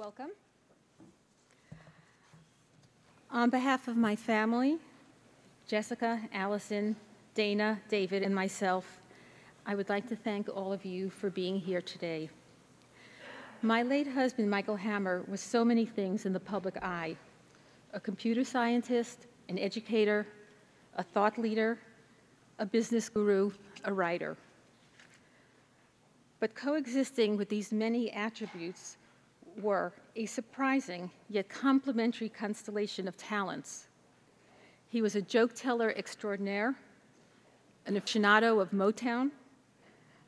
Welcome. On behalf of my family, Jessica, Allison, Dana, David, and myself, I would like to thank all of you for being here today. My late husband, Michael Hammer, was so many things in the public eye: a computer scientist, an educator, a thought leader, a business guru, a writer. But coexisting with these many attributes were a surprising yet complementary constellation of talents. He was a joke teller extraordinaire, an aficionado of Motown,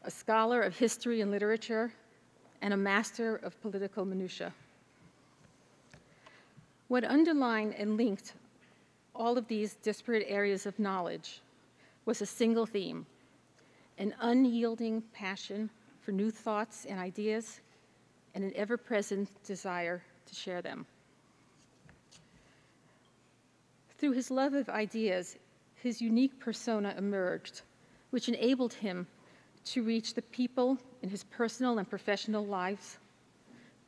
a scholar of history and literature, and a master of political minutiae. What underlined and linked all of these disparate areas of knowledge was a single theme: an unyielding passion for new thoughts and ideas, and an ever-present desire to share them. Through his love of ideas, his unique persona emerged, which enabled him to reach the people in his personal and professional lives,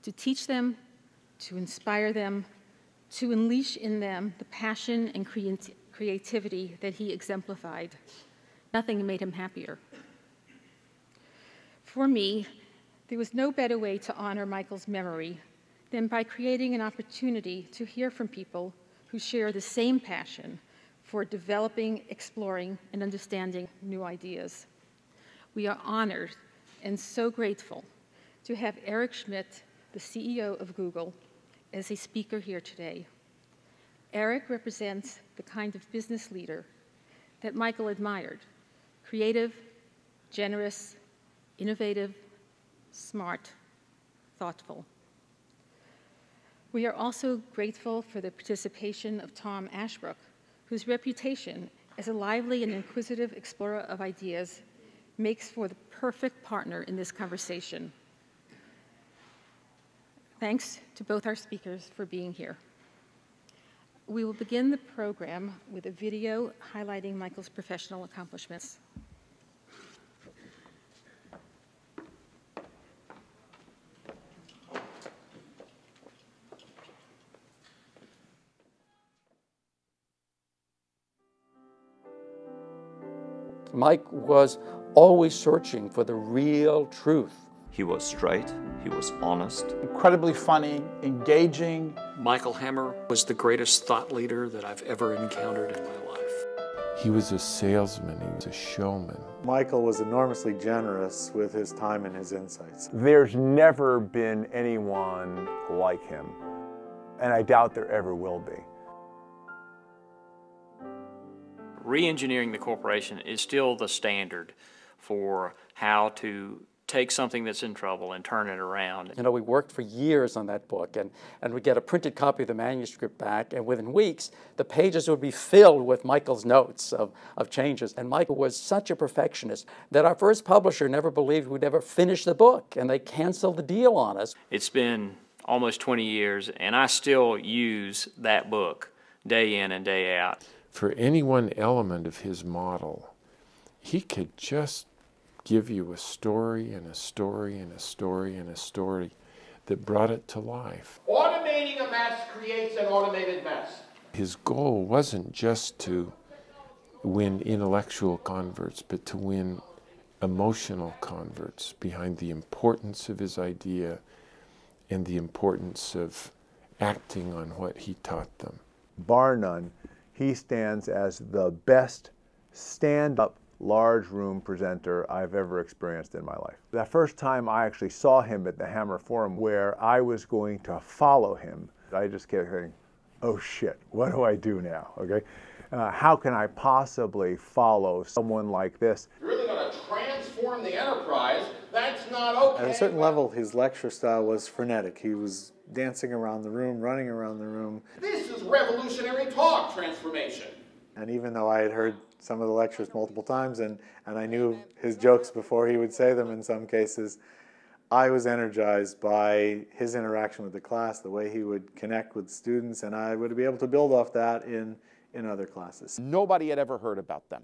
to teach them, to inspire them, to unleash in them the passion and creativity that he exemplified. Nothing made him happier. For me, there was no better way to honor Michael's memory than by creating an opportunity to hear from people who share the same passion for developing, exploring, and understanding new ideas. We are honored and so grateful to have Eric Schmidt, the CEO of Google, as a speaker here today. Eric represents the kind of business leader that Michael admired: creative, generous, innovative, smart, thoughtful. We are also grateful for the participation of Tom Ashbrook, whose reputation as a lively and inquisitive explorer of ideas makes for the perfect partner in this conversation. Thanks to both our speakers for being here. We will begin the program with a video highlighting Michael's professional accomplishments. Mike was always searching for the real truth. He was straight, he was honest. Incredibly funny, engaging. Michael Hammer was the greatest thought leader that I've ever encountered in my life. He was a salesman, he was a showman. Michael was enormously generous with his time and his insights. There's never been anyone like him, and I doubt there ever will be. Re-engineering the corporation is still the standard for how to take something that's in trouble and turn it around. You know, we worked for years on that book, and we'd get a printed copy of the manuscript back, and within weeks, the pages would be filled with Michael's notes of changes. And Michael was such a perfectionist that our first publisher never believed we'd ever finish the book, and they canceled the deal on us. It's been almost 20 years, and I still use that book day in and day out. For any one element of his model, he could just give you a story and a story and a story and a story that brought it to life. Automating a mess creates an automated mess. His goal wasn't just to win intellectual converts, but to win emotional converts behind the importance of his idea and the importance of acting on what he taught them. Bar none, he stands as the best stand-up large room presenter I've ever experienced in my life. The first time I actually saw him at the Hammer Forum, where I was going to follow him, I just kept thinking, oh shit, what do I do now, okay? How can I possibly follow someone like this? You're really going to transform the enterprise? That's not okay. At a certain level, his lecture style was frenetic. He was dancing around the room, running around the room. This is revolutionary talk transformation. And even though I had heard some of the lectures multiple times and I knew his jokes before he would say them in some cases, I was energized by his interaction with the class, the way he would connect with students, and I would be able to build off that in other classes. Nobody had ever heard about them.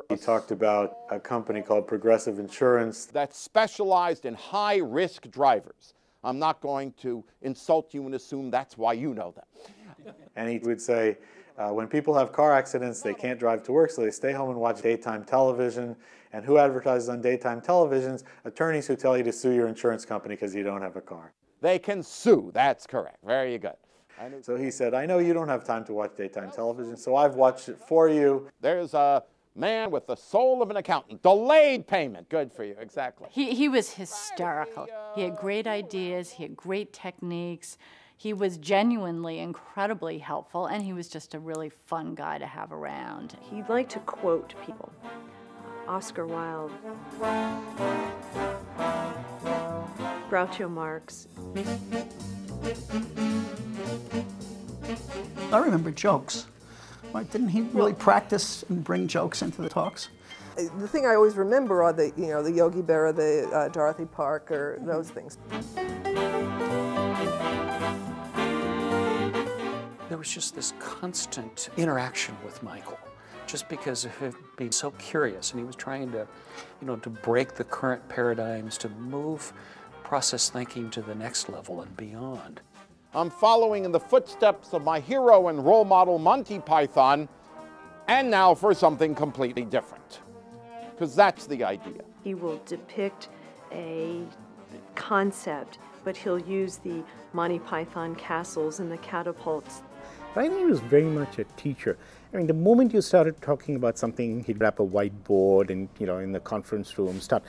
He talked about a company called Progressive Insurance that specialized in high-risk drivers. I'm not going to insult you and assume that's why you know that. And he would say, when people have car accidents, they can't drive to work, so they stay home and watch daytime television. And who advertises on daytime televisions? Attorneys who tell you to sue your insurance company because you don't have a car. They can sue. That's correct. Very good. So he said, I know you don't have time to watch daytime television, so I've watched it for you. There's a man with the soul of an accountant. Delayed payment. Good for you. Exactly. He was hysterical. He had great ideas. He had great techniques. He was genuinely incredibly helpful, and he was just a really fun guy to have around. He liked to quote people. Oscar Wilde, Groucho Marx. I remember jokes. Right? Didn't he really practice and bring jokes into the talks? The thing I always remember are the, the Yogi Berra, the Dorothy Parker, those things. There was just this constant interaction with Michael, just because of him being so curious, and he was trying to, to break the current paradigms, to move process thinking to the next level and beyond. I'm following in the footsteps of my hero and role model, Monty Python, and now for something completely different, because that's the idea. He will depict a concept, but he'll use the Monty Python castles and the catapults. I think he was very much a teacher. I mean, the moment you started talking about something, he'd wrap a whiteboard and, in the conference room, start,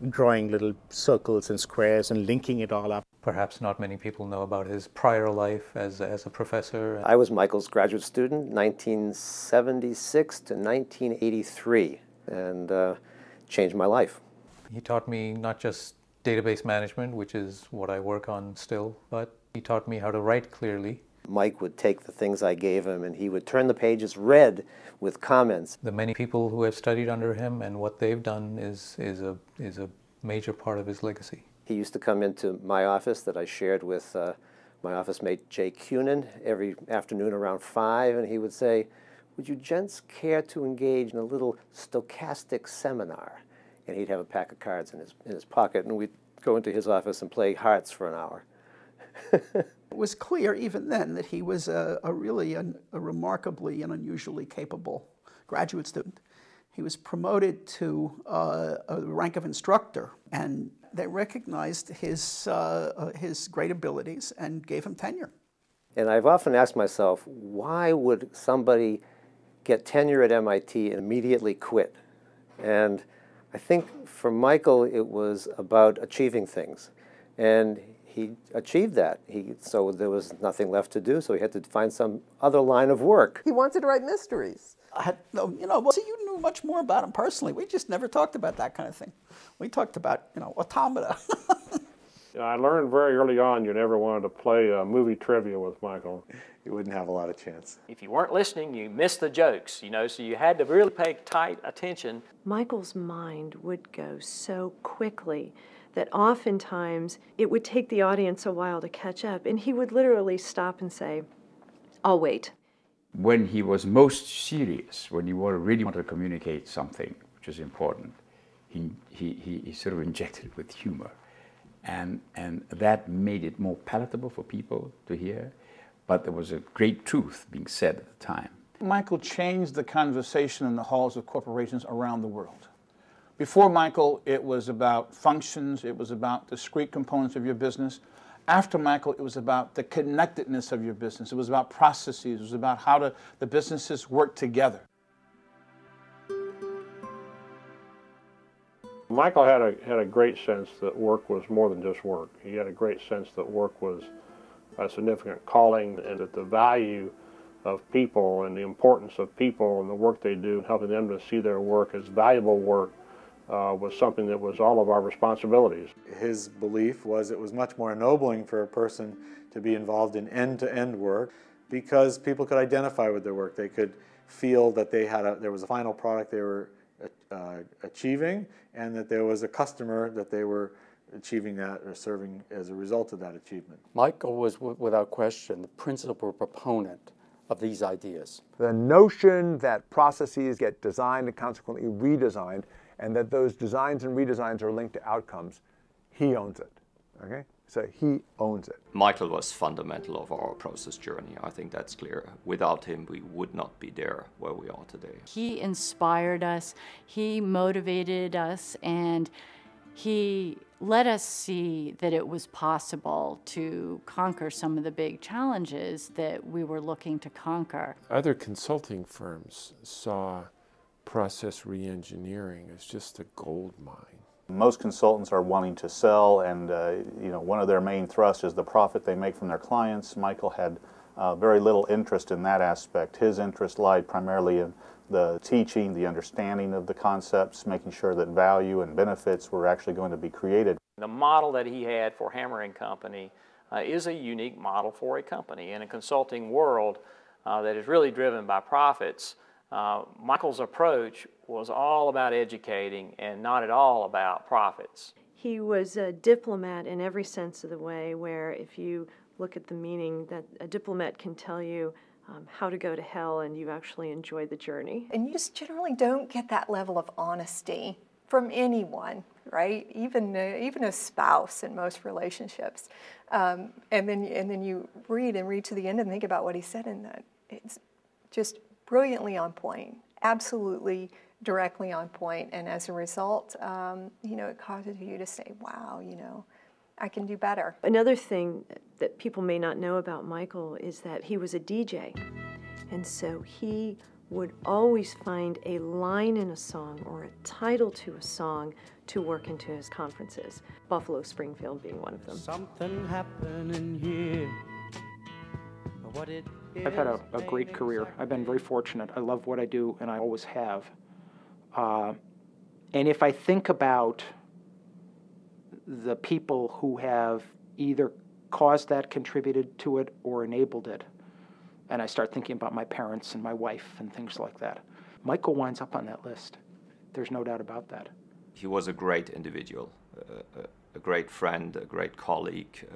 drawing little circles and squares and linking it all up. Perhaps not many people know about his prior life as a professor. I was Michael's graduate student, 1976 to 1983, and changed my life. He taught me not just database management, which is what I work on still, but he taught me how to write clearly. Mike would take the things I gave him and he would turn the pages red with comments. The many people who have studied under him and what they've done is a major part of his legacy. He used to come into my office that I shared with my office mate Jay Cunin every afternoon around 5, and he would say, "Would you gents care to engage in a little stochastic seminar?" And he'd have a pack of cards in his pocket, and we'd go into his office and play hearts for an hour. It was clear even then that he was a remarkably and unusually capable graduate student. He was promoted to a rank of instructor, and they recognized his great abilities and gave him tenure. And I've often asked myself, why would somebody get tenure at MIT and immediately quit? And I think for Michael, it was about achieving things. And he achieved that. So there was nothing left to do, so he had to find some other line of work. He wanted to write mysteries. You knew much more about him personally. We just never talked about that kind of thing. We talked about, automata. I learned very early on you never wanted to play movie trivia with Michael. You wouldn't have a lot of chance. If you weren't listening, you missed the jokes, so you had to really pay tight attention. Michael's mind would go so quickly that oftentimes it would take the audience a while to catch up, and he would literally stop and say, "I'll wait." When he was most serious, when he really wanted to communicate something which is important, he sort of injected it with humor. And that made it more palatable for people to hear, but there was a great truth being said at the time. Michael changed the conversation in the halls of corporations around the world. Before Michael, it was about functions, it was about discrete components of your business. After Michael, it was about the connectedness of your business. It was about processes. It was about how the businesses work together. Michael had a great sense that work was more than just work. He had a great sense that work was a significant calling, and that the value of people and the importance of people and the work they do, and helping them to see their work as valuable work, was something that was all of our responsibilities. His belief was it was much more ennobling for a person to be involved in end-to-end work because people could identify with their work. They could feel that there was a final product they were achieving, and that there was a customer that they were achieving that or serving as a result of that achievement. Michael was, without question, the principal proponent of these ideas. The notion that processes get designed and consequently redesigned, and that those designs and redesigns are linked to outcomes, he owns it. Okay? So he owns it. Michael was fundamental of our process journey. I think that's clear. Without him, we would not be there where we are today. He inspired us, he motivated us, and he let us see that it was possible to conquer some of the big challenges that we were looking to conquer. Other consulting firms saw process reengineering as just a gold mine. Most consultants are wanting to sell, and one of their main thrusts is the profit they make from their clients. Michael had very little interest in that aspect. His interest lied primarily in the teaching, the understanding of the concepts, making sure that value and benefits were actually going to be created. The model that he had for Hammer & Company is a unique model for a company. In a consulting world that is really driven by profits, Michael's approach was all about educating and not at all about profits. He was a diplomat in every sense of the way, where if you look at the meaning, that a diplomat can tell you how to go to hell and you actually enjoy the journey. And you just generally don't get that level of honesty from anyone, right? Even a spouse in most relationships. And then you read to the end and think about what he said in that. It's just brilliantly on point, absolutely directly on point, and as a result, it causes you to say, wow, I can do better. Another thing that people may not know about Michael is that he was a DJ, and so he would always find a line in a song or a title to a song to work into his conferences, Buffalo Springfield being one of them. Something happening here. What it is, I've had a great career. I've been very fortunate. I love what I do, and I always have. And if I think about the people who have either caused that, contributed to it, or enabled it, and I start thinking about my parents and my wife and things like that, Michael winds up on that list. There's no doubt about that. He was a great individual, a great friend, a great colleague,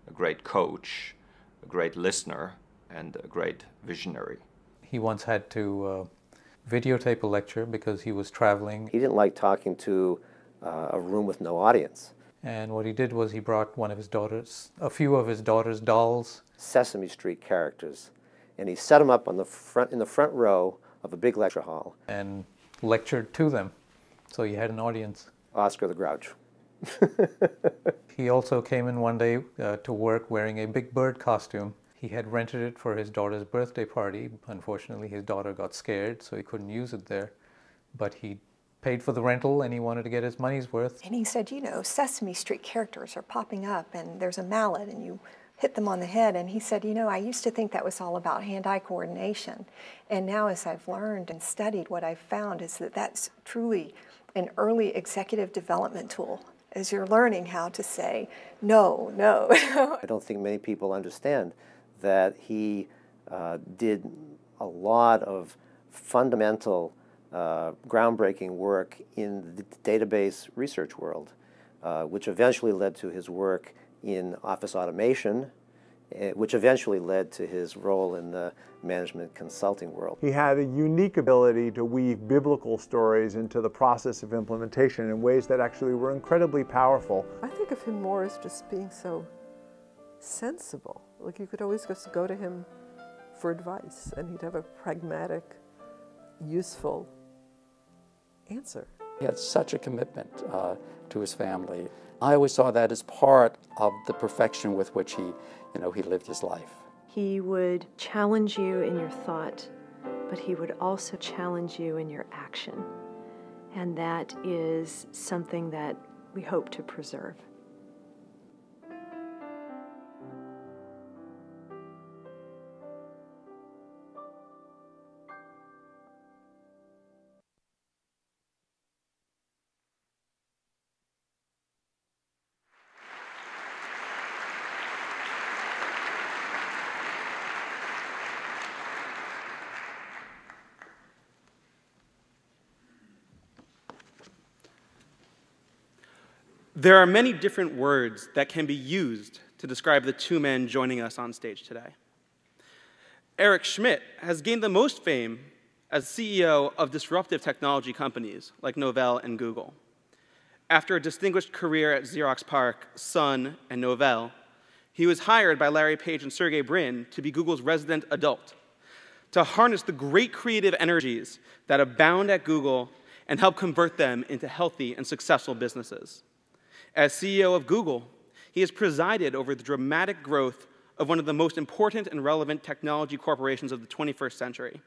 a great coach, a great listener, and a great visionary. He once had to videotape a lecture because he was traveling. He didn't like talking to a room with no audience. And what he did was he brought a few of his daughter's dolls. Sesame Street characters. And he set them up in the front row of a big lecture hall. And lectured to them. So he had an audience. Oscar the Grouch. He also came in one day to work wearing a Big Bird costume. He had rented it for his daughter's birthday party. Unfortunately, his daughter got scared, so he couldn't use it there. But he paid for the rental, and he wanted to get his money's worth. And he said, Sesame Street characters are popping up, and there's a mallet, and you hit them on the head. And he said, I used to think that was all about hand-eye coordination. And now as I've learned and studied, what I've found is that that's truly an early executive development tool, as you're learning how to say, no, no. I don't think many people understand that he did a lot of fundamental, groundbreaking work in the database research world, which eventually led to his work in office automation, which eventually led to his role in the management consulting world. He had a unique ability to weave biblical stories into the process of implementation in ways that actually were incredibly powerful. I think of him more as just being so sensible. Like you could always just go to him for advice, and he'd have a pragmatic, useful answer. He had such a commitment to his family. I always saw that as part of the perfection with which he lived his life. He would challenge you in your thought, but he would also challenge you in your action. And that is something that we hope to preserve. There are many different words that can be used to describe the two men joining us on stage today. Eric Schmidt has gained the most fame as CEO of disruptive technology companies like Novell and Google. After a distinguished career at Xerox PARC, Sun, and Novell, he was hired by Larry Page and Sergey Brin to be Google's resident adult, to harness the great creative energies that abound at Google and help convert them into healthy and successful businesses. As CEO of Google, he has presided over the dramatic growth of one of the most important and relevant technology corporations of the 21st century,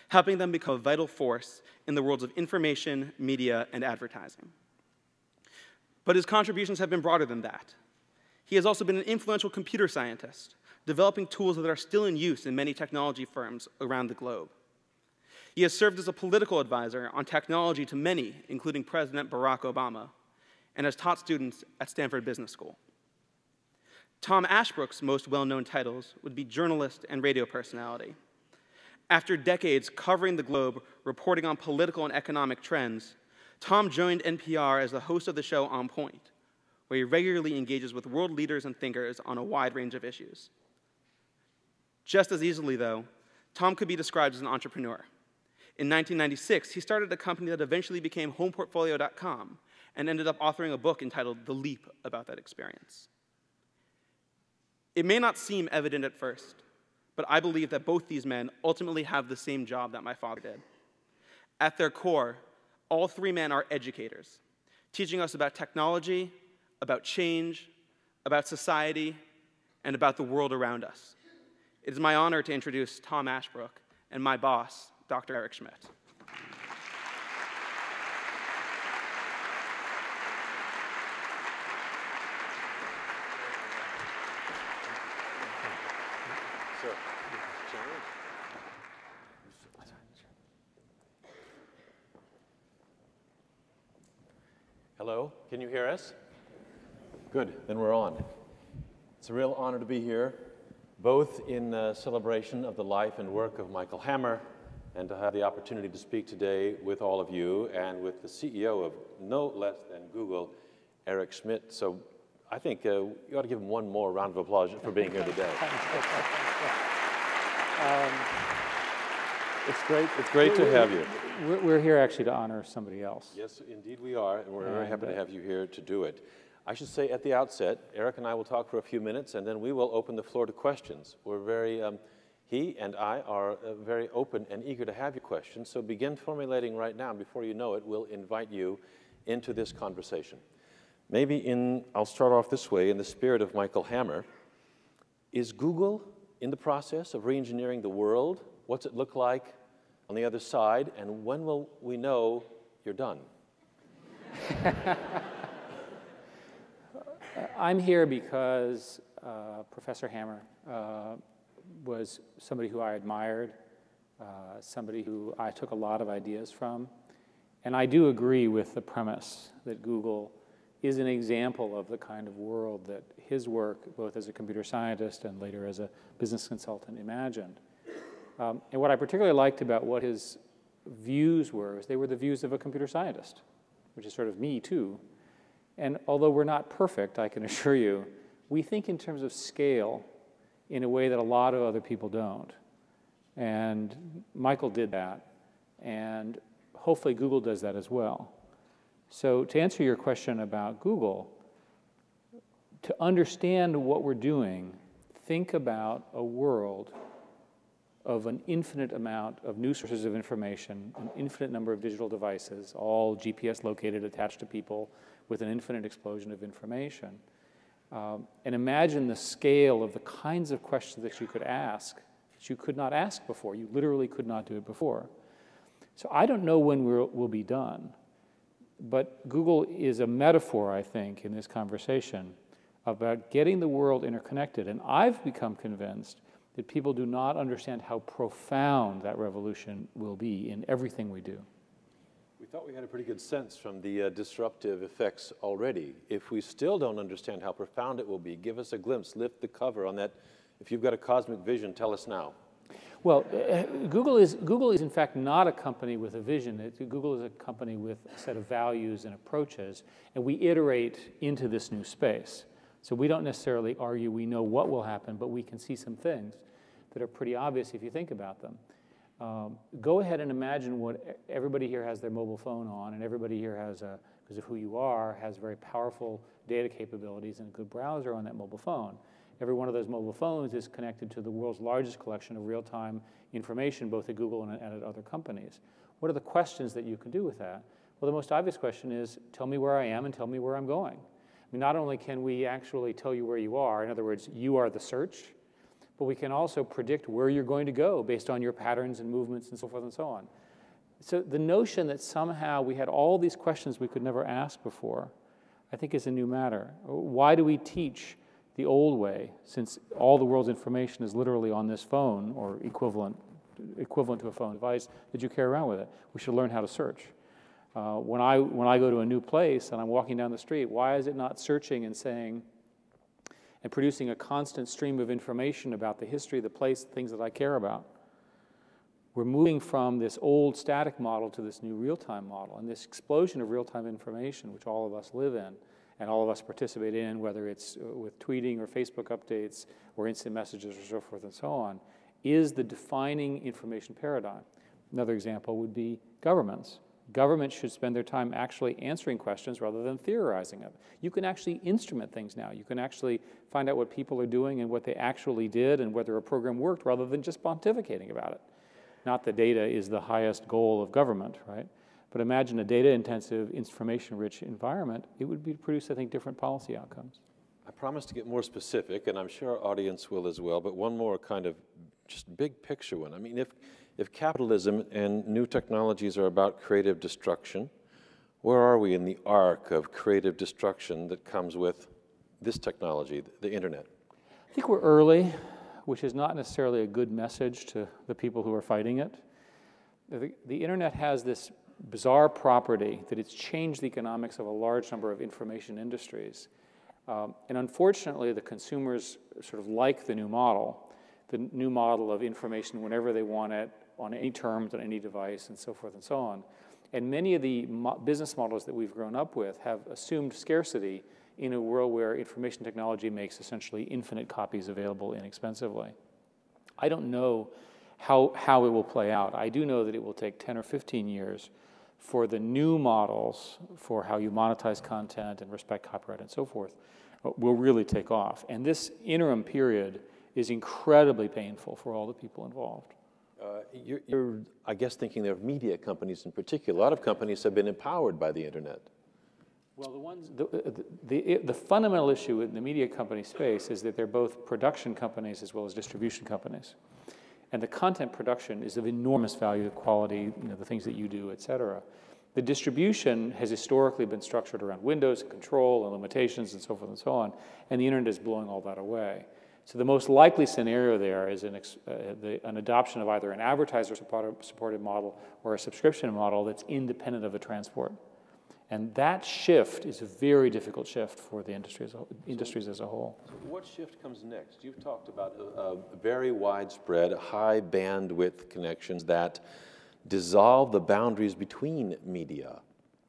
helping them become a vital force in the worlds of information, media, and advertising. But his contributions have been broader than that. He has also been an influential computer scientist, developing tools that are still in use in many technology firms around the globe. He has served as a political advisor on technology to many, including President Barack Obama, and has taught students at Stanford Business School. Tom Ashbrook's most well-known titles would be journalist and radio personality. After decades covering the globe, reporting on political and economic trends, Tom joined NPR as the host of the show On Point, where he regularly engages with world leaders and thinkers on a wide range of issues. Just as easily, though, Tom could be described as an entrepreneur. In 1996, he started a company that eventually became HomePortfolio.com and ended up authoring a book entitled The Leap about that experience. It may not seem evident at first, but I believe that both these men ultimately have the same job that my father did. At their core, all three men are educators, teaching us about technology, about change, about society, and about the world around us. It is my honor to introduce Tom Ashbrook and my boss, Dr. Eric Schmidt. Hello, can you hear us? Good, then we're on. It's a real honor to be here, both in celebration of the life and work of Michael Hammer, and to have the opportunity to speak today with all of you and with the CEO of no less than Google, Eric Schmidt. So I think you ought to give him one more round of applause for being here today. It's great to have you. We're here actually to honor somebody else. Yes, indeed we are, and we're very happy to have you here to do it. I should say at the outset, Eric and I will talk for a few minutes, and then we will open the floor to questions. We're very, he and I are very open and eager to have your questions, so begin formulating right now. Before you know it, we'll invite you into this conversation. Maybe I'll start off this way, in the spirit of Michael Hammer. Is Google in the process of re-engineering the world? What's it look like on the other side, and when will we know you're done? I'm here because Professor Hammer was somebody who I admired, somebody who I took a lot of ideas from, and I do agree with the premise that Google is an example of the kind of world that his work, both as a computer scientist and later as a business consultant, imagined. And what I particularly liked about what his views were is they were the views of a computer scientist, which is sort of me too. And although we're not perfect, I can assure you, we think in terms of scale in a way that a lot of other people don't. And Michael did that, and hopefully Google does that as well. So to answer your question about Google, to understand what we're doing, think about a world of an infinite amount of new sources of information, an infinite number of digital devices, all GPS located, attached to people, with an infinite explosion of information. And imagine the scale of the kinds of questions that you could ask that you could not ask before. You literally could not do it before. So I don't know when we'll be done, but Google is a metaphor, I think, in this conversation about getting the world interconnected. And I've become convinced that people do not understand how profound that revolution will be in everything we do. We thought we had a pretty good sense from the disruptive effects already. If we still don't understand how profound it will be, give us a glimpse, lift the cover on that. If you've got a cosmic vision, tell us now. Well, Google is in fact not a company with a vision. Google is a company with a set of values and approaches, and we iterate into this new space. So we don't necessarily argue we know what will happen, but we can see some things that are pretty obvious if you think about them. Go ahead and imagine what everybody here has their mobile phone on, and everybody here has a because of who you are, has very powerful data capabilities and a good browser on that mobile phone. Every one of those mobile phones is connected to the world's largest collection of real-time information, both at Google and at other companies. What are the questions that you can do with that? Well, the most obvious question is, tell me where I am and tell me where I'm going. I mean, not only can we actually tell you where you are, in other words, you are the search, but we can also predict where you're going to go based on your patterns and movements and so forth and so on. So the notion that somehow we had all these questions we could never ask before, I think is a new matter. Why do we teach the old way, since all the world's information is literally on this phone or equivalent to a phone device that you carry around with it? We should learn how to search. When I go to a new place and I'm walking down the street, why is it not searching and saying, and producing a constant stream of information about the history, the place, things that I care about? We're moving from this old static model to this new real-time model, and this explosion of real-time information, which all of us live in, and all of us participate in, whether it's with tweeting or Facebook updates or instant messages or so forth and so on, is the defining information paradigm. Another example would be governments. Governments should spend their time actually answering questions rather than theorizing them. You can actually instrument things now. You can actually find out what people are doing and what they actually did and whether a program worked rather than just pontificating about it. Not that data is the highest goal of government, right? But imagine a data-intensive, information-rich environment. It would produce, I think, different policy outcomes. I promise to get more specific, and I'm sure our audience will as well, but one more kind of just big picture one. I mean, if capitalism and new technologies are about creative destruction, where are we in the arc of creative destruction that comes with this technology, the internet? I think we're early, which is not necessarily a good message to the people who are fighting it. The internet has this bizarre property that it's changed the economics of a large number of information industries. And unfortunately, the consumers sort of like the new model of information whenever they want it, on any terms, on any device, and so forth and so on. And many of the business models that we've grown up with have assumed scarcity in a world where information technology makes essentially infinite copies available inexpensively. I don't know how it will play out. I do know that it will take 10 or 15 years for the new models for how you monetize content and respect copyright and so forth will really take off. And this interim period is incredibly painful for all the people involved. You're, I guess, thinking of media companies in particular. A lot of companies have been empowered by the internet. Well, the fundamental issue in the media company space is that they're both production companies as well as distribution companies. And the content production is of enormous value, quality, the things that you do, et cetera. The distribution has historically been structured around windows and control and limitations and so forth and so on, and the internet is blowing all that away. So the most likely scenario there is an adoption of either an advertiser-supported model or a subscription model that's independent of the transport. And that shift is a very difficult shift for the industries as a whole. So what shift comes next? You've talked about very widespread, high bandwidth connections that dissolve the boundaries between media.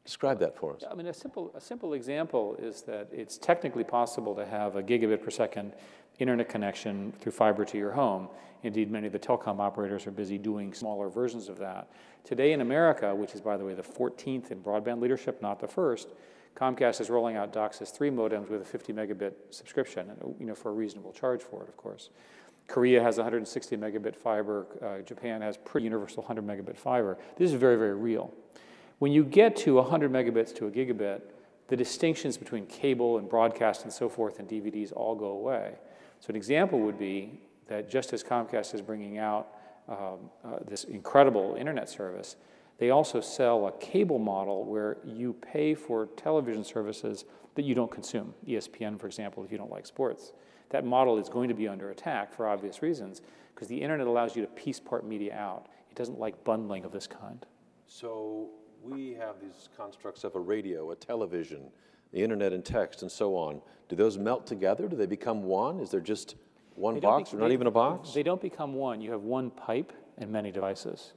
Describe that for us. I mean, a simple example is that it's technically possible to have a gigabit per second internet connection through fiber to your home. Indeed, many of the telecom operators are busy doing smaller versions of that. Today in America, which is, by the way, the 14th in broadband leadership, not the first, Comcast is rolling out DOCSIS 3 modems with a 50 megabit subscription, for a reasonable charge for it, of course. Korea has 160 megabit fiber. Japan has pretty universal 100 megabit fiber. This is very, very real. When you get to 100 megabits to a gigabit, the distinctions between cable and broadcast and so forth and DVDs all go away. So an example would be that just as Comcast is bringing out this incredible internet service, they also sell a cable model where you pay for television services that you don't consume. ESPN, for example, if you don't like sports. That model is going to be under attack for obvious reasons because the internet allows you to piece part media out. It doesn't like bundling of this kind. So we have these constructs of a radio, a television, the internet and text and so on. Do those melt together? Do they become one? Is there just one box or not even a box? They don't become one. You have one pipe and many devices.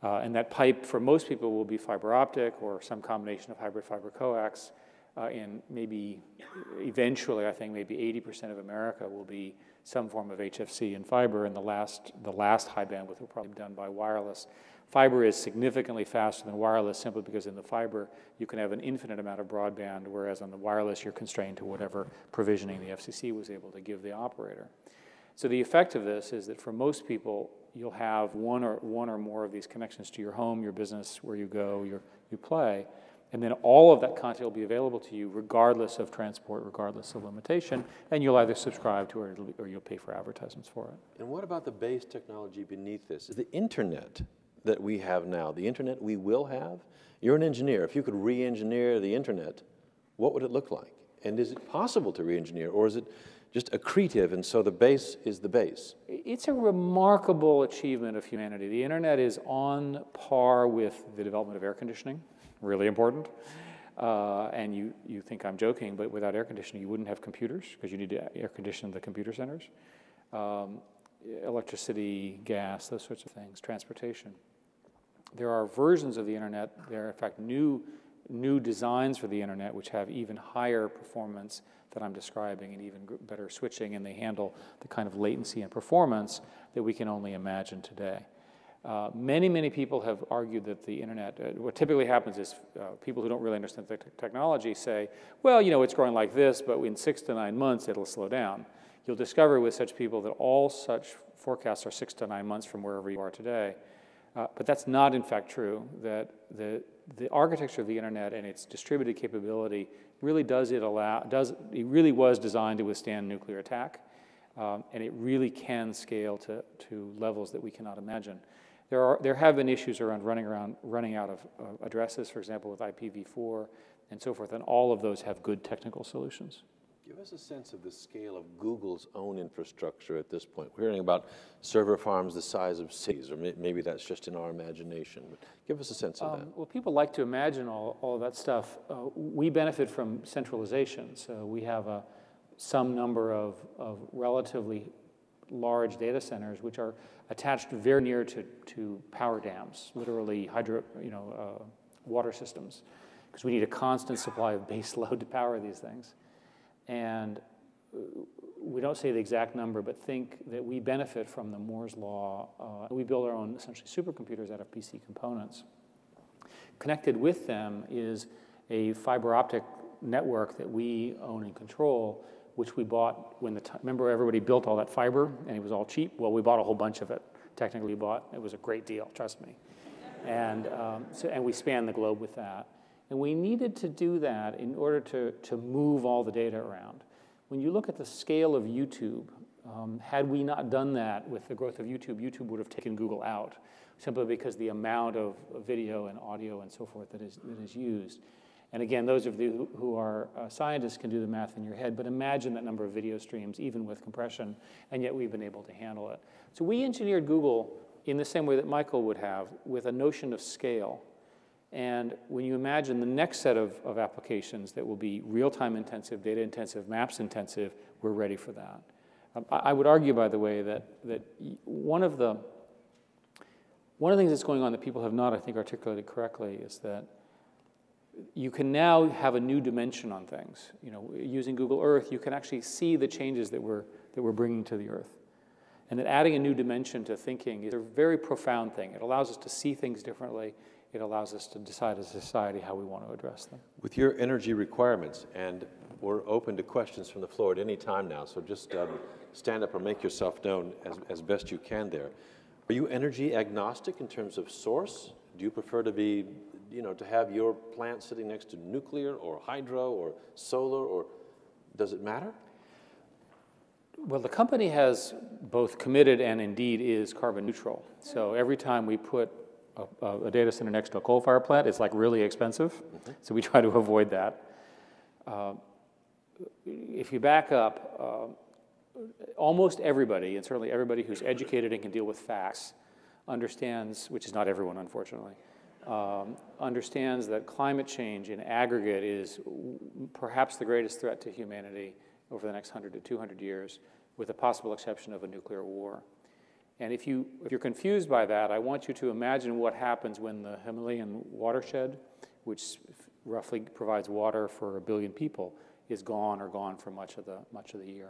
And that pipe for most people will be fiber optic or some combination of hybrid fiber coax. And maybe eventually, I think maybe 80% of America will be some form of HFC and fiber, and the last high bandwidth will probably be done by wireless Fiber is significantly faster than wireless simply because in the fiber you can have an infinite amount of broadband, whereas on the wireless you're constrained to whatever provisioning the FCC was able to give the operator. So the effect of this is that for most people, you'll have one or more of these connections to your home, your business, where you go, you play, and then all of that content will be available to you regardless of transport, regardless of limitation, and you'll either subscribe to it or you'll pay for advertisements for it. And what about the base technology beneath this? Is the internet that we have now, the internet we will have? You're an engineer. If you could re-engineer the internet, what would it look like? And is it possible to re-engineer, or is it just accretive, and so the base is the base? It's a remarkable achievement of humanity. The internet is on par with the development of air conditioning, really important. And you think I'm joking, but without air conditioning, you wouldn't have computers, because you need to air condition the computer centers. Electricity, gas, those sorts of things, transportation. There are versions of the internet, there are in fact new designs for the internet which have even higher performance that I'm describing and even better switching, and they handle the kind of latency and performance that we can only imagine today. Many people have argued that the internet, what typically happens is people who don't really understand the technology say, well, you know, it's growing like this, but in 6 to 9 months it'll slow down. You'll discover with such people that all such forecasts are 6 to 9 months from wherever you are today. But that's not in fact true, that the architecture of the internet and its distributed capability really it really was designed to withstand nuclear attack, and it really can scale to levels that we cannot imagine. There have been issues around running out of addresses, for example, with IPv4 and so forth, and all of those have good technical solutions. Give us a sense of the scale of Google's own infrastructure at this point. We're hearing about server farms the size of cities, or maybe that's just in our imagination. But give us a sense of that. Well, people like to imagine all of that stuff. We benefit from centralization, so we have some number of relatively large data centers which are attached very near to power dams, literally water systems, because we need a constant supply of base load to power these things. And we don't say the exact number, but think that we benefit from the Moore's law. We build our own, essentially, supercomputers out of PC components. Connected with them is a fiber optic network that we own and control, which we bought remember everybody built all that fiber, and it was all cheap? Well, we bought a whole bunch of it. Technically bought. It was a great deal, trust me. And we span the globe with that. And we needed to do that in order to move all the data around. When you look at the scale of YouTube, had we not done that with the growth of YouTube, YouTube would have taken Google out, simply because the amount of video and audio and so forth that is used. And again, those of you who are scientists can do the math in your head, but imagine that number of video streams, even with compression, and yet we've been able to handle it. So we engineered Google in the same way that Michael would have, with a notion of scale. And when you imagine the next set of applications that will be real-time intensive, data intensive, maps intensive, we're ready for that. I would argue, by the way, that one of the things that's going on that people have not, I think, articulated correctly is that you can now have a new dimension on things. You know, using Google Earth, you can actually see the changes that we're bringing to the Earth. And that adding a new dimension to thinking is a very profound thing. It allows us to see things differently. It allows us to decide as a society how we want to address them. With your energy requirements, and we're open to questions from the floor at any time now, so just stand up or make yourself known as best you can there. Are you energy agnostic in terms of source? Do you prefer to be, to have your plant sitting next to nuclear or hydro or solar, or does it matter? Well, the company has both committed and indeed is carbon neutral. So every time we put a data center next to a coal-fired plant, it's like really expensive. Mm-hmm. So we try to avoid that. If you back up, almost everybody, and certainly everybody who's educated and can deal with facts, understands, which is not everyone, unfortunately, understands that climate change in aggregate is perhaps the greatest threat to humanity over the next 100 to 200 years, with the possible exception of a nuclear war. And if you're confused by that, I want you to imagine what happens when the Himalayan watershed, which roughly provides water for 1 billion people, is gone for much of the year.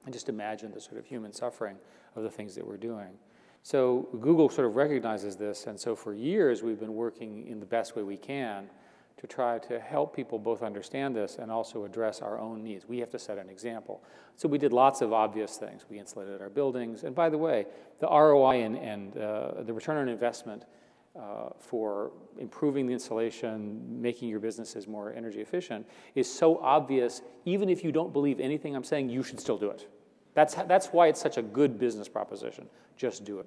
And just imagine the sort of human suffering of the things that we're doing. So Google sort of recognizes this, and so for years we've been working in the best way we can to try to help people both understand this and also address our own needs. We have to set an example. So we did lots of obvious things. We insulated our buildings, and by the way, the ROI and the return on investment for improving the insulation, making your businesses more energy efficient is so obvious, even if you don't believe anything I'm saying, you should still do it. That's why it's such a good business proposition. Just do it.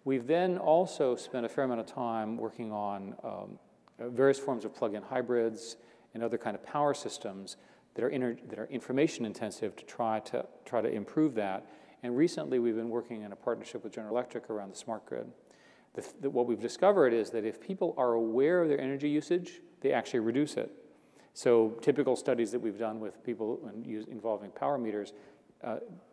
We've then also spent a fair amount of time working on various forms of plug-in hybrids and other kind of power systems that are information intensive to try to improve that. And recently we've been working in a partnership with General Electric around the smart grid. What we've discovered is that if people are aware of their energy usage, they actually reduce it. So typical studies that we've done with people involving power meters,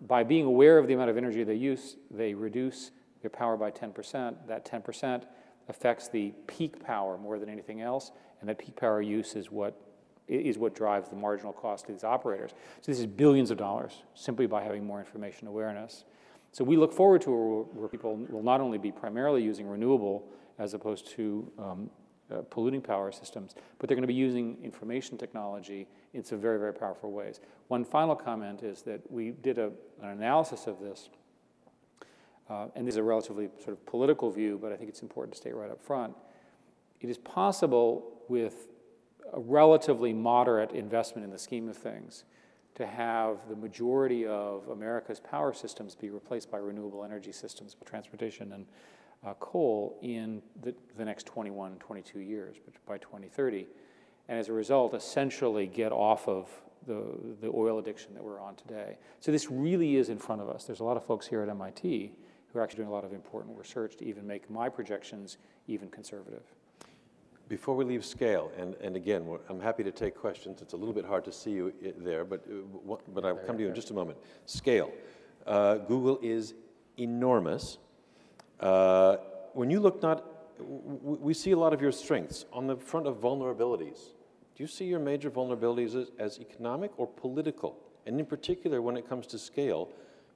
by being aware of the amount of energy they use, they reduce their power by 10%. That 10% affects the peak power more than anything else, and that peak power use is what drives the marginal cost of these operators. So this is billions of dollars simply by having more information awareness. So we look forward to where people will not only be primarily using renewable as opposed to polluting power systems, but they're going to be using information technology in some very, very powerful ways. One final comment is that we did an analysis of this, and this is a relatively sort of political view, but I think it's important to state right up front. It is possible with a relatively moderate investment in the scheme of things to have the majority of America's power systems be replaced by renewable energy systems, transportation and coal in the next 21, 22 years, by 2030. And as a result, essentially get off of the oil addiction that we're on today. So this really is in front of us. There's a lot of folks here at MIT who are actually doing a lot of important research to even make my projections even conservative. Before we leave scale, and again, I'm happy to take questions. It's a little bit hard to see you there, but I'll come to you in just a moment. Scale. Google is enormous. When you look we see a lot of your strengths on the front of vulnerabilities. Do you see your major vulnerabilities as economic or political? And in particular, when it comes to scale,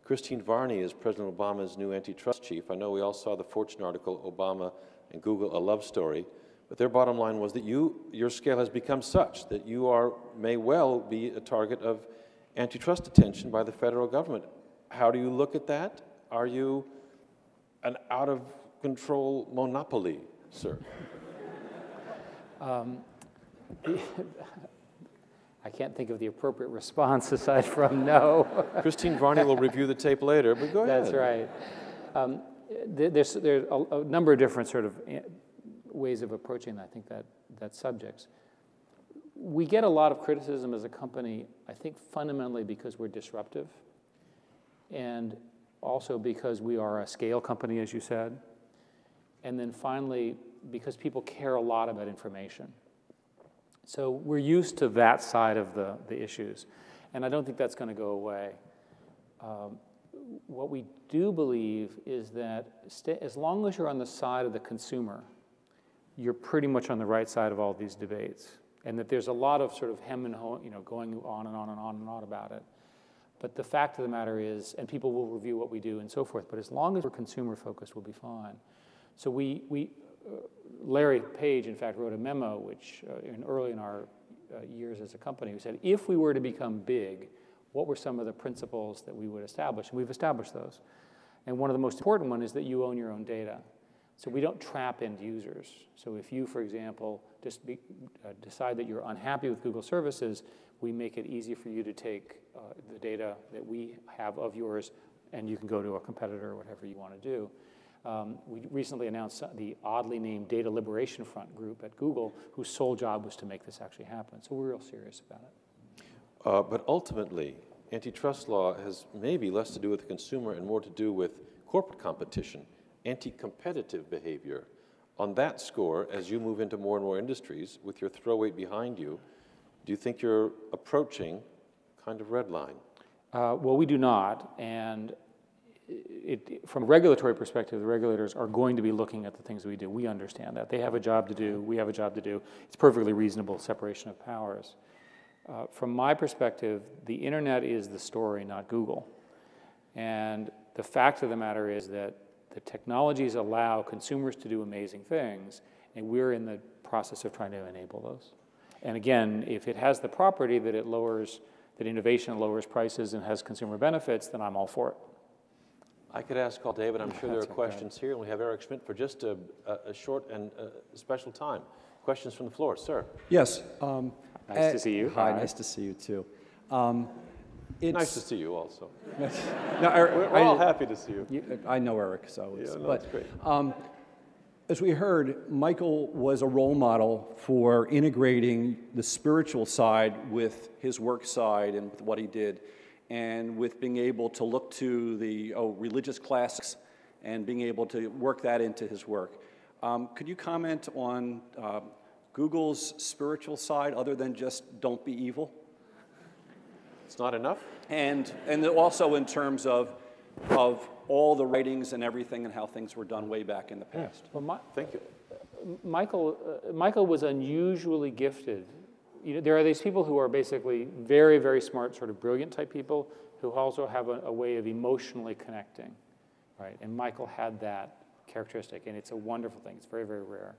Christine Varney is President Obama's new antitrust chief. I know we all saw the Fortune article, Obama and Google, a love story. But their bottom line was that your scale has become such that you may well be a target of antitrust attention by the federal government. How do you look at that? Are you an out-of-control monopoly, sir? I can't think of the appropriate response aside from no. Christine Varney will review the tape later, but go ahead. That's right. There's a number of different sort of ways of approaching, I think, that subjects. We get a lot of criticism as a company, I think, fundamentally because we're disruptive, and also because we are a scale company, as you said, and then finally, because people care a lot about information. So we're used to that side of the issues, and I don't think that's going to go away. What we do believe is that as long as you're on the side of the consumer, you're pretty much on the right side of all these debates, and that there's a lot of sort of hem and ho, going on and on and on and on about it. But the fact of the matter is, and people will review what we do and so forth, but as long as we're consumer focused, we'll be fine. So Larry Page, in fact, wrote a memo, which early in our years as a company, who said, if we were to become big, what were some of the principles that we would establish? And we've established those. And one of the most important one is that you own your own data. So we don't trap end users. So if you, for example, decide that you're unhappy with Google services, we make it easy for you to take the data that we have of yours, and you can go to a competitor or whatever you want to do. We recently announced the oddly named Data Liberation Front group at Google, whose sole job was to make this actually happen. So we're real serious about it. But ultimately, antitrust law has maybe less to do with the consumer and more to do with corporate competition, anti-competitive behavior. On that score, as you move into more and more industries, with your throw weight behind you, do you think you're approaching kind of red line? Well, we do not, and from a regulatory perspective, the regulators are going to be looking at the things we do. We understand that. They have a job to do. We have a job to do. It's perfectly reasonable separation of powers. From my perspective, the internet is the story, not Google. And the fact of the matter is that the technologies allow consumers to do amazing things, and we're in the process of trying to enable those. And again, if it has the property that it lowers, that innovation lowers prices and has consumer benefits, then I'm all for it. I could ask all day, but I'm sure there are questions here, and we have Eric Schmidt for just a short and special time. Questions from the floor, sir. Yes. Nice to see you. Hi, nice to see you too. Nice to see you also. No, Eric, we're all happy to see you. I know Eric, so yeah, no, but that's great. As we heard, Michael was a role model for integrating the spiritual side with his work side and with what he did, and with being able to look to the religious classics and being able to work that into his work. Could you comment on Google's spiritual side other than just don't be evil? It's not enough? And also in terms of all the writings and everything and how things were done way back in the past. Well, thank you. Michael was unusually gifted. You know, there are these people who are basically very, very smart, sort of brilliant type people who also have a way of emotionally connecting, right? And Michael had that characteristic, and it's a wonderful thing. It's very, very rare.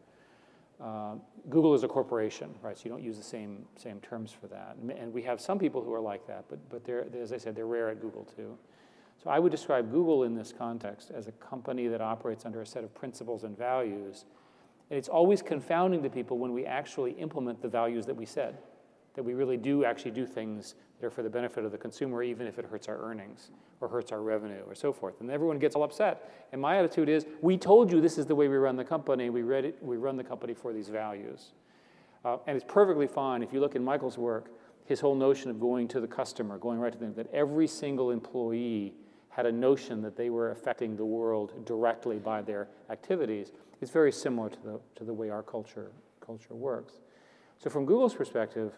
Google is a corporation, right? So you don't use the same terms for that. And we have some people who are like that, but they're, as I said, they're rare at Google too. So I would describe Google in this context as a company that operates under a set of principles and values. And it's always confounding to people when we actually implement the values that we said, that we really do actually do things that are for the benefit of the consumer, even if it hurts our earnings or hurts our revenue or so forth. And everyone gets all upset. And my attitude is, we told you this is the way we run the company. We run the company for these values. And it's perfectly fine. If you look in Michael's work, his whole notion of going to the customer, going right to them, that every single employee had a notion that they were affecting the world directly by their activities. It's very similar to the way our culture works. So from Google's perspective,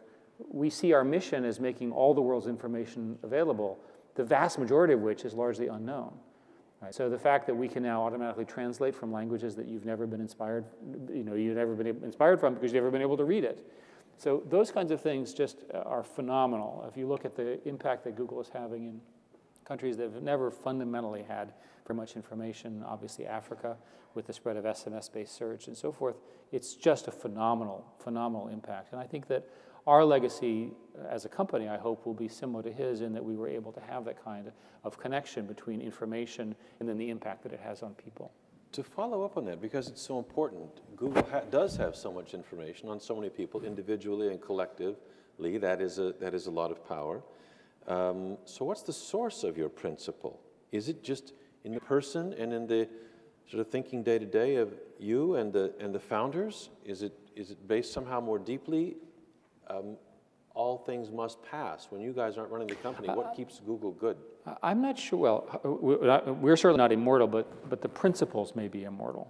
we see our mission as making all the world's information available, the vast majority of which is largely unknown. Right? So the fact that we can now automatically translate from languages that you've never been inspired, you've never been inspired from because you've never been able to read it. So those kinds of things just are phenomenal. If you look at the impact that Google is having in countries that have never fundamentally had very much information, obviously Africa with the spread of SMS-based search and so forth, it's just a phenomenal, phenomenal impact. And I think that our legacy as a company, I hope, will be similar to his in that we were able to have that kind of connection between information and then the impact that it has on people. To follow up on that, because it's so important, Google does have so much information on so many people, individually and collectively. That is a lot of power. So what's the source of your principle? Is it just in the person and in the sort of thinking day to day of you and the founders? Is it based somehow more deeply? All things must pass. When you guys aren't running the company, what keeps Google good? I'm not sure. Well, we're certainly not immortal, but the principles may be immortal.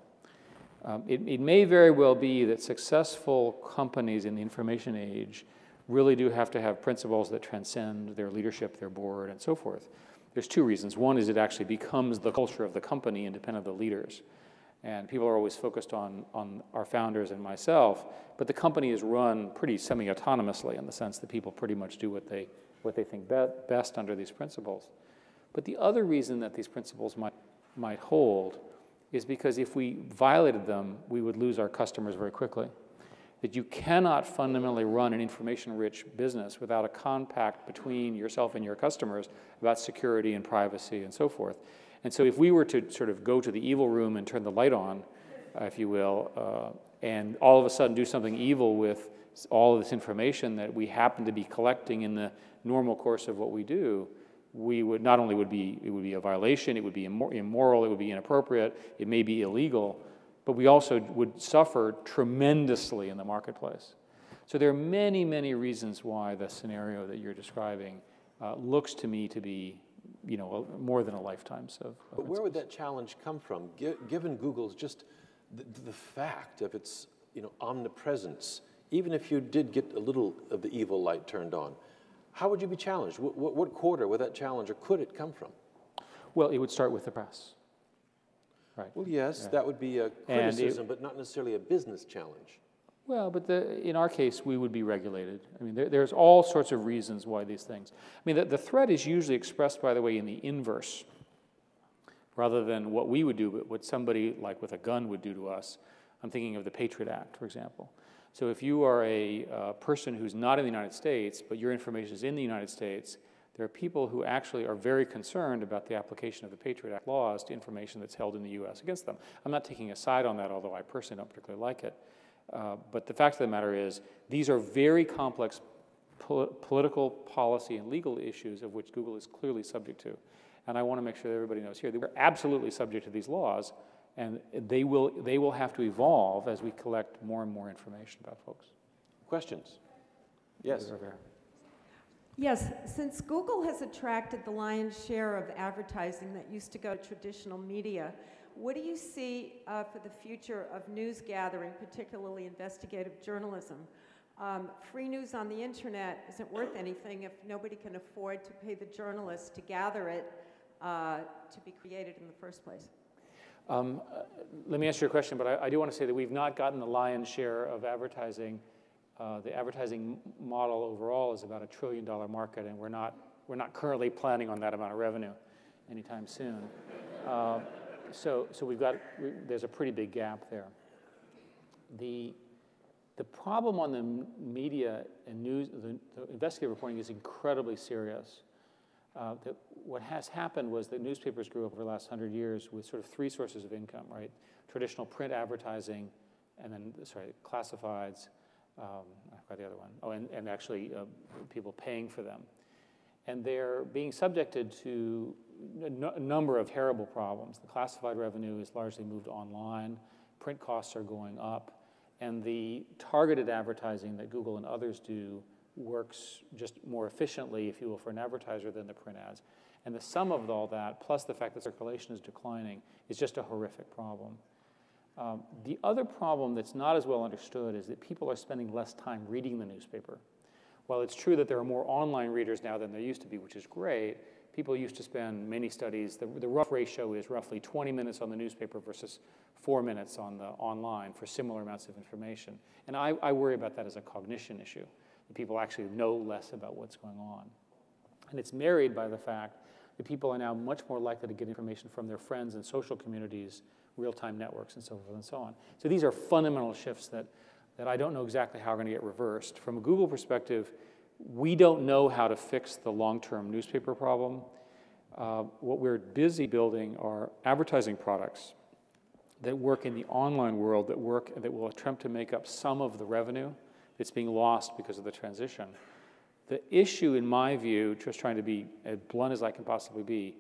It may very well be that successful companies in the information age really do have to have principles that transcend their leadership, their board, and so forth. There's two reasons. One is it actually becomes the culture of the company independent of the leaders. And people are always focused on our founders and myself, but the company is run pretty semi-autonomously in the sense that people pretty much do what they think best under these principles. But the other reason that these principles might hold is because if we violated them, we would lose our customers very quickly. That you cannot fundamentally run an information-rich business without a compact between yourself and your customers about security and privacy and so forth. And so if we were to sort of go to the evil room and turn the light on, if you will, and all of a sudden do something evil with all of this information that we happen to be collecting in the normal course of what we do, we would not only it would be a violation, it would be immoral, it would be inappropriate, it may be illegal, but we also would suffer tremendously in the marketplace. So there are many, many reasons why the scenario that you're describing looks to me to be more than a lifetime's of But where would that challenge come from, given Google's just the fact of its omnipresence? Even if you did get a little of the evil light turned on, how would you be challenged? What quarter would that challenge, or could it come from? Well, it would start with the press. Right. Well, yes, that would be a criticism, but not necessarily a business challenge. Well, but in our case, we would be regulated. I mean, there's all sorts of reasons why these things. I mean, the threat is usually expressed, by the way, in the inverse. rather than what we would do, but what somebody like with a gun would do to us. I'm thinking of the Patriot Act, for example. So if you are a person who's not in the United States, but your information is in the United States, there are people who actually are very concerned about the application of the Patriot Act laws to information that's held in the U.S. against them. I'm not taking a side on that, although I personally don't particularly like it. But the fact of the matter is, these are very complex political, policy, and legal issues of which Google is clearly subject to. And I want to make sure that everybody knows here that we're absolutely subject to these laws, and they will have to evolve as we collect more and more information about folks. Questions? Yes. Yes, since Google has attracted the lion's share of advertising that used to go to traditional media, what do you see for the future of news gathering, particularly investigative journalism? Free news on the internet isn't worth anything if nobody can afford to pay the journalists to gather it to be created in the first place. Let me answer your question, but I do want to say that we've not gotten the lion's share of advertising. The advertising model overall is about $1 trillion market, and we're not currently planning on that amount of revenue anytime soon. So there's a pretty big gap there. The problem on the media and news, the investigative reporting is incredibly serious. What has happened was that newspapers grew up over the last 100 years with sort of three sources of income, right? Traditional print advertising, and then, classifieds, I forgot the other one. Oh, and actually people paying for them. And they're being subjected to a number of terrible problems. The classified revenue is largely moved online. Print costs are going up. And the targeted advertising that Google and others do works just more efficiently, if you will, for an advertiser than the print ads. And the sum of all that, plus the fact that circulation is declining, is just a horrific problem. The other problem that's not as well understood is that people are spending less time reading the newspaper. While it's true that there are more online readers now than there used to be, which is great, people used to spend, many studies, the rough ratio is roughly 20 minutes on the newspaper versus 4 minutes on the online for similar amounts of information. And I worry about that as a cognition issue, that people actually know less about what's going on. And it's married by the fact that people are now much more likely to get information from their friends and social communities, real-time networks, and so forth and so on. So these are fundamental shifts that I don't know exactly how are going to get reversed. From a Google perspective, we don't know how to fix the long-term newspaper problem. What we're busy building are advertising products that work in the online world, that will attempt to make up some of the revenue that's being lost because of the transition. The issue, in my view, just trying to be as blunt as I can possibly be,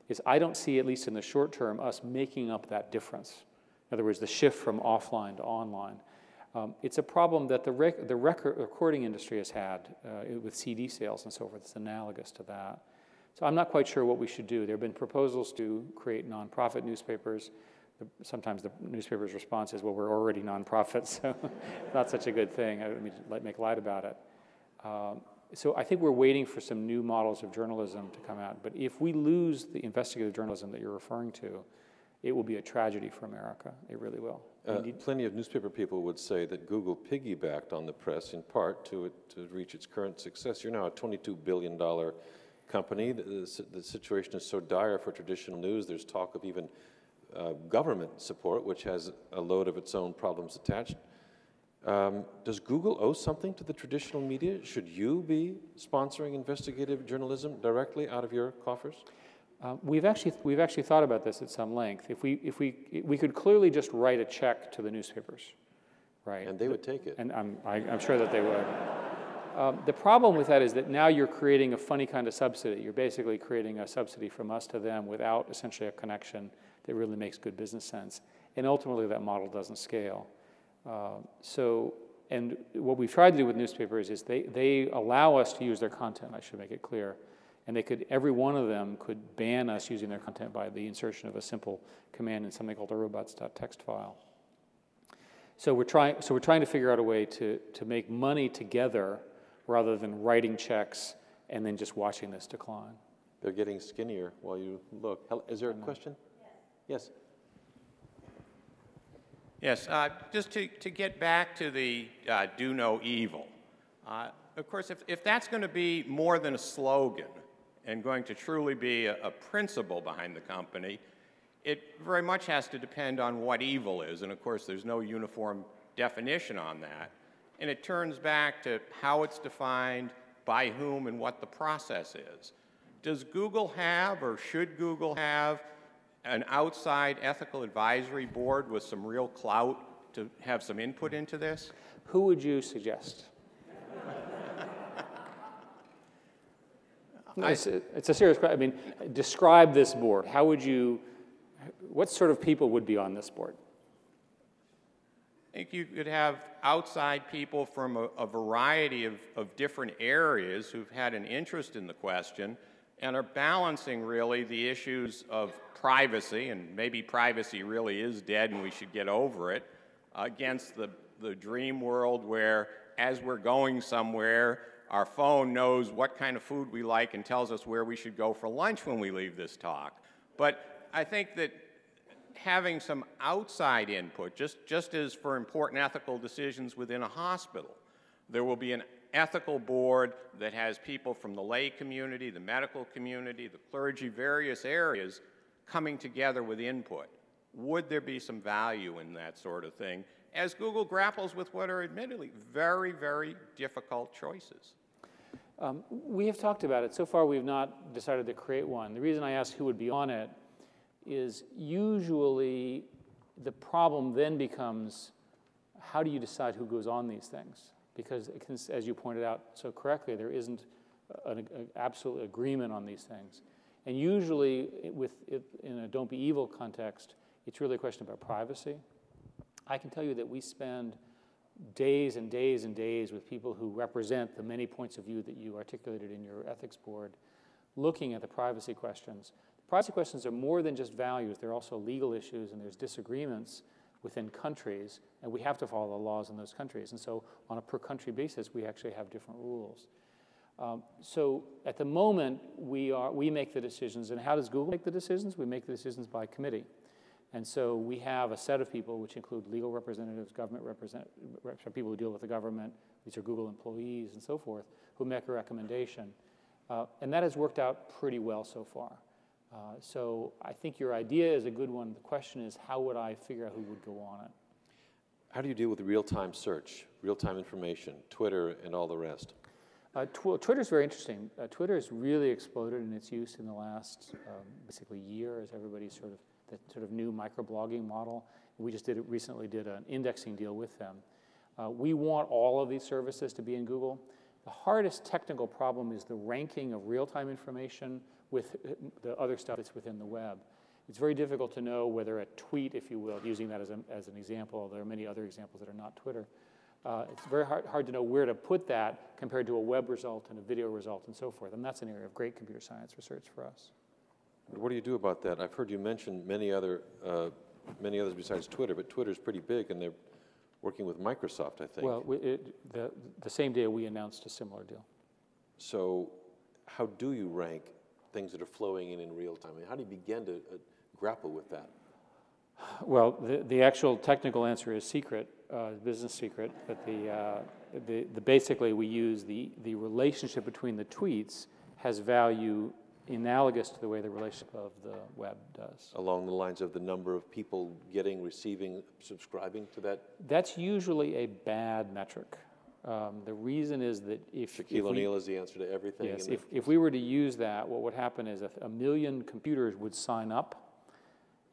is I don't see, at least in the short term, us making up that difference. In other words, the shift from offline to online. It's a problem that the recording industry has had with CD sales and so forth. It's analogous to that. So I'm not quite sure what we should do. There have been proposals to create nonprofit newspapers. Sometimes the newspaper's response is, well, we're already nonprofits, so not such a good thing. I don't mean to make light about it. So I think we're waiting for some new models of journalism to come out. But if we lose the investigative journalism that you're referring to, it will be a tragedy for America. It really will. Plenty of newspaper people would say that Google piggybacked on the press in part to reach its current success. You're now a $22 billion company. The situation is so dire for traditional news. There's talk of even government support, which has a load of its own problems attached. Does Google owe something to the traditional media? Should you be sponsoring investigative journalism directly out of your coffers? We've actually thought about this at some length. If we could clearly just write a check to the newspapers, right? And they would take it. And I'm sure that they would. The problem with that is that now you're creating a funny kind of subsidy. You're basically creating a subsidy from us to them without essentially a connection that really makes good business sense. And ultimately, that model doesn't scale. And what we've tried to do with newspapers is they allow us to use their content, I should make it clear. And every one of them could ban us using their content by the insertion of a simple command in something called a robots.txt file. So we're trying to figure out a way to make money together rather than writing checks and then just watching this decline. They're getting skinnier while you look. Is there a question? Yes. Yes, just to get back to the do no evil. Of course, if that's going to be more than a slogan and going to truly be a principle behind the company, it very much has to depend on what evil is, and of course there's no uniform definition on that. And it turns back to how it's defined, by whom, and what the process is. Does Google have, or should Google have, an outside ethical advisory board with some real clout to have some input into this? Who would you suggest? It's a serious question. I mean, describe this board. How would you, what sort of people would be on this board? I think you could have outside people from a variety of different areas who've had an interest in the question and are balancing really the issues of privacy, and maybe privacy really is dead and we should get over it, against the dream world where, as we're going somewhere, our phone knows what kind of food we like and tells us where we should go for lunch when we leave this talk. But I think that having some outside input, just as for important ethical decisions within a hospital, there will be an ethical board that has people from the lay community, the medical community, the clergy, various areas coming together with input. Would there be some value in that sort of thing as Google grapples with what are admittedly very, very difficult choices? We have talked about it. So far, we've not decided to create one. The reason I asked who would be on it is usually the problem then becomes, how do you decide who goes on these things? Because, as you pointed out so correctly, there isn't an absolute agreement on these things. And usually, in a don't be evil context, it's really a question about privacy. I can tell you that we spend days and days and days with people who represent the many points of view that you articulated in your ethics board, looking at the privacy questions. The privacy questions are more than just values. They're also legal issues, and there's disagreements within countries, and we have to follow the laws in those countries. And so on a per-country basis, we actually have different rules. So at the moment, we make the decisions. And how does Google make the decisions? We make the decisions by committee. And so we have a set of people, which include legal representatives, government representatives, people who deal with the government, these are Google employees and so forth, who make a recommendation. And that has worked out pretty well so far. So I think your idea is a good one. The question is, how would I figure out who would go on it? How do you deal with real-time search, real-time information, Twitter and all the rest? Twitter's very interesting. Twitter has really exploded in its use in the last basically year as everybody sort of new microblogging model. We just recently did an indexing deal with them. We want all of these services to be in Google. The hardest technical problem is the ranking of real-time information with the other stuff that's within the web. It's very difficult to know whether a tweet, if you will, using that as an example, there are many other examples that are not Twitter. It's very hard to know where to put that compared to a web result and a video result and so forth. And that's an area of great computer science research for us. What do you do about that? I've heard you mention many others besides Twitter, but Twitter's pretty big, and they're working with Microsoft, I think. Well, the same day we announced a similar deal. So how do you rank things that are flowing in real time? I mean, how do you begin to grapple with that? Well, the actual technical answer is secret, business secret, but basically we use the relationship between the tweets has value analogous to the way the relationship of the web does. Along the lines of the number of people getting, receiving, subscribing to that? That's usually a bad metric. The reason is that if Shaquille O'Neal is the answer to everything. Yes, if we were to use that, what would happen is a million computers would sign up,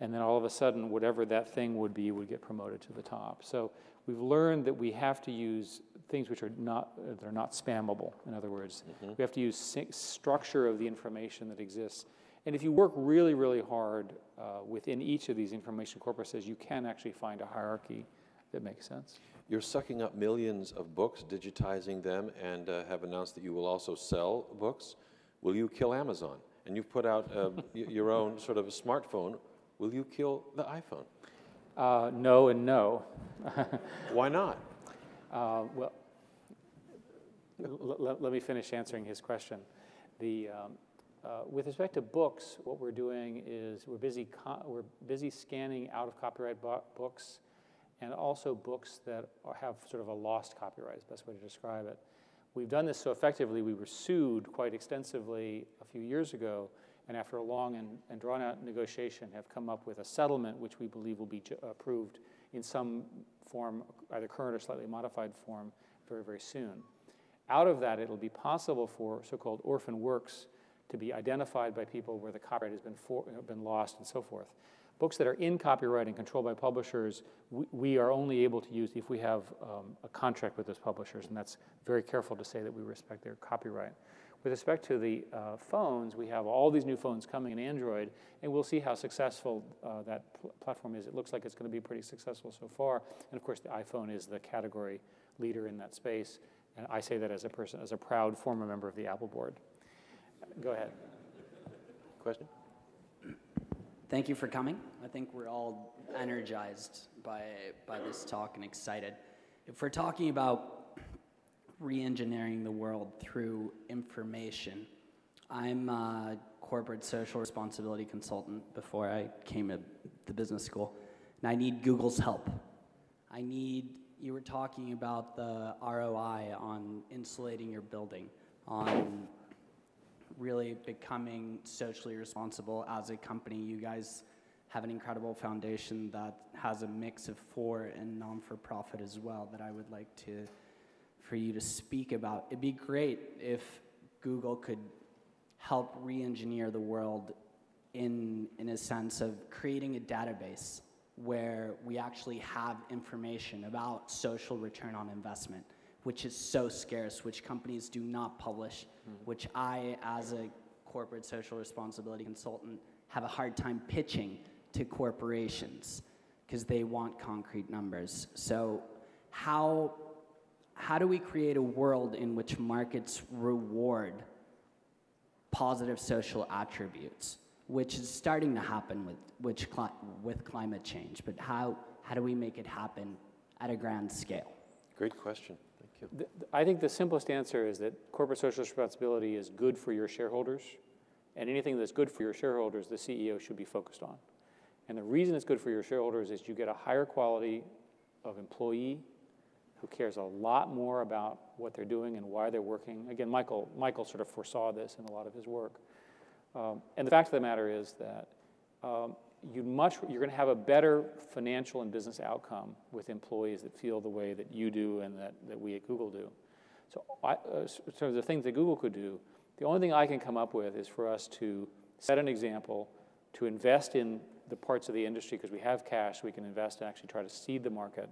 and then all of a sudden, whatever that thing would be would get promoted to the top. So we've learned that we have to use things which are not spammable. In other words, we have to use structure of the information that exists. And if you work really, really hard within each of these information corpuses, you can actually find a hierarchy that makes sense. You're sucking up millions of books, digitizing them, and have announced that you will also sell books. Will you kill Amazon? And you've put out your own sort of a smartphone. Will you kill the iPhone? No and no. Why not? Well, let me finish answering his question. With respect to books, what we're doing is we're busy scanning out of copyright books, and also books that have sort of a lost copyright is the best way to describe it. We've done this so effectively, we were sued quite extensively a few years ago, and after a long and drawn-out negotiation have come up with a settlement which we believe will be approved in some form, either current or slightly modified form, very, very soon. Out of that, it'll be possible for so-called orphan works to be identified by people where the copyright has been lost and so forth. Books that are in copyright and controlled by publishers, we are only able to use if we have a contract with those publishers, and that's very careful to say that we respect their copyright. With respect to the phones, we have all these new phones coming in Android, and we'll see how successful that platform is. It looks like it's going to be pretty successful so far, and of course the iPhone is the category leader in that space, and I say that as a person, as a proud former member of the Apple board. Go ahead. Question? Thank you for coming. I think we're all energized by this talk and excited. If we're talking about re-engineering the world through information, I'm a corporate social responsibility consultant before I came to the business school, and I need Google's help. You were talking about the ROI on insulating your building, on really becoming socially responsible as a company. You guys have an incredible foundation that has a mix of for and non-for-profit as well that I would like for you to speak about. It'd be great if Google could help re-engineer the world in a sense of creating a database where we actually have information about social return on investment, which is so scarce, which companies do not publish, which I, as a corporate social responsibility consultant, have a hard time pitching to corporations because they want concrete numbers. So how do we create a world in which markets reward positive social attributes, which is starting to happen with climate change, but how do we make it happen at a grand scale? Great question. Thank you. I think the simplest answer is that corporate social responsibility is good for your shareholders, and anything that's good for your shareholders, the CEO should be focused on. And the reason it's good for your shareholders is you get a higher quality of employee who cares a lot more about what they're doing and why they're working. Again, Michael sort of foresaw this in a lot of his work. And the fact of the matter is that you're going to have a better financial and business outcome with employees that feel the way that you do and that we at Google do. So in terms of things that Google could do, the only thing I can come up with is for us to set an example, to invest in the parts of the industry, because we have cash, we can invest and actually try to seed the market,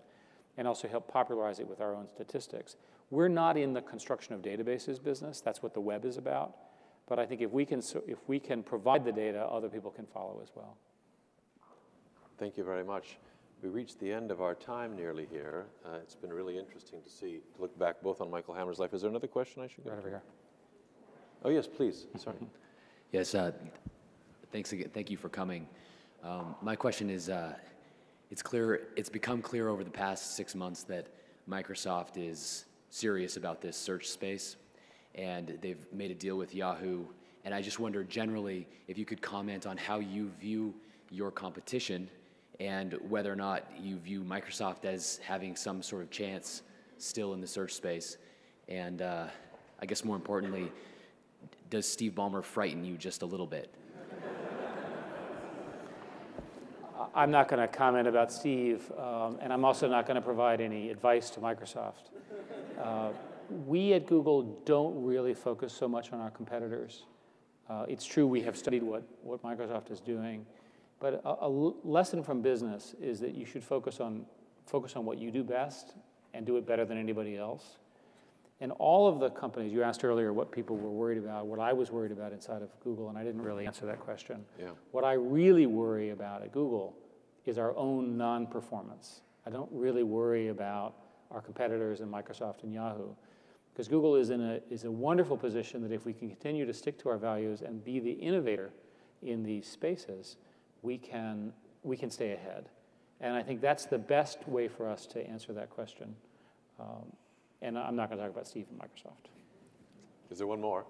and also help popularize it with our own statistics. We're not in the construction of databases business. That's what the web is about. But I think if we can provide the data, other people can follow as well. Thank you very much. We reached the end of our time nearly here. It's been really interesting to look back both on Michael Hammer's life. Is there another question I should get? Right over here. Oh, yes, please. Sorry. Yes, thanks again. Thank you for coming. My question is, it's become clear over the past 6 months that Microsoft is serious about this search space, and they've made a deal with Yahoo. And I just wonder generally if you could comment on how you view your competition and whether or not you view Microsoft as having some sort of chance still in the search space. And I guess more importantly, does Steve Ballmer frighten you just a little bit? I'm not going to comment about Steve, and I'm also not going to provide any advice to Microsoft. We at Google don't really focus so much on our competitors. It's true we have studied what Microsoft is doing, but a lesson from business is that you should focus on what you do best and do it better than anybody else. And all of the companies, you asked earlier what people were worried about, what I was worried about inside of Google, and I didn't really answer that question. Yeah. What I really worry about at Google is our own non-performance. I don't really worry about our competitors in Microsoft and Yahoo, because Google is in a wonderful position that if we can continue to stick to our values and be the innovator in these spaces, we can stay ahead. And I think that's the best way for us to answer that question. And I'm not going to talk about Steve and Microsoft. Is there one more?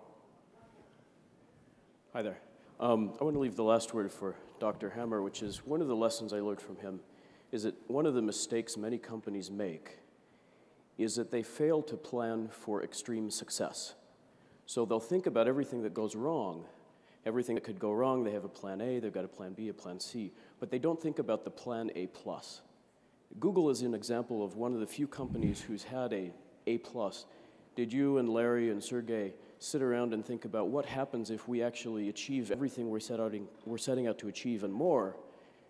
Hi there. I want to leave the last word for Dr. Hammer, which is one of the lessons I learned from him is that one of the mistakes many companies make is that they fail to plan for extreme success. So they'll think about everything that goes wrong, everything that could go wrong, they have a plan A, they've got a plan B, a plan C, but they don't think about the plan A+. Google is an example of one of the few companies who's had a A+. Did you and Larry and Sergey sit around and think about what happens if we actually achieve everything we're setting out to achieve and more,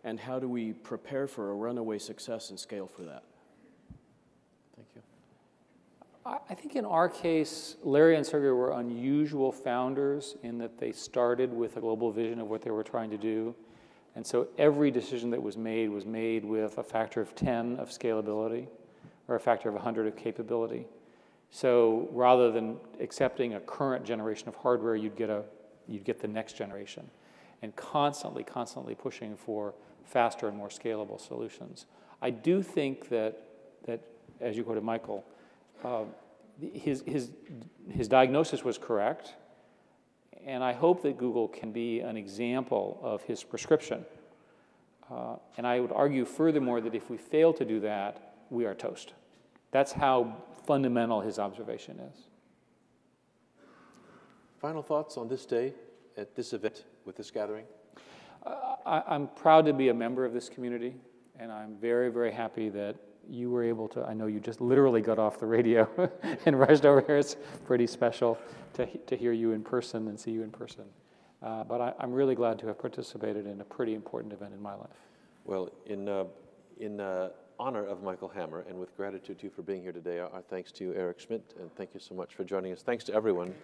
and how do we prepare for a runaway success and scale for that? Thank you. I think in our case, Larry and Sergey were unusual founders in that they started with a global vision of what they were trying to do. And so every decision that was made with a factor of 10 of scalability or a factor of 100 of capability. So rather than accepting a current generation of hardware, you'd get the next generation, and constantly pushing for faster and more scalable solutions. I do think that as you quoted Michael, his diagnosis was correct, and I hope that Google can be an example of his prescription. And I would argue furthermore that if we fail to do that, we are toast. That's how fundamental his observation is. Final thoughts on this day, at this event, with this gathering? I'm proud to be a member of this community, and I'm very, very happy that you were able to, I know you just literally got off the radio and rushed over here. It's pretty special to hear you in person and see you in person. But I'm really glad to have participated in a pretty important event in my life. Well, in honor of Michael Hammer, and with gratitude to you for being here today, our thanks to Eric Schmidt, and thank you so much for joining us. Thanks to everyone.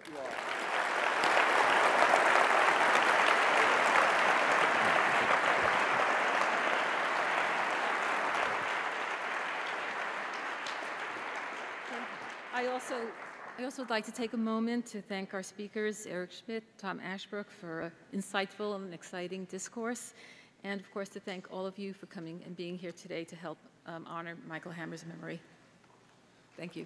I also would like to take a moment to thank our speakers, Eric Schmidt, Tom Ashbrook, for insightful and exciting discourse, and of course to thank all of you for coming and being here today to help honor Michael Hammer's memory. Thank you.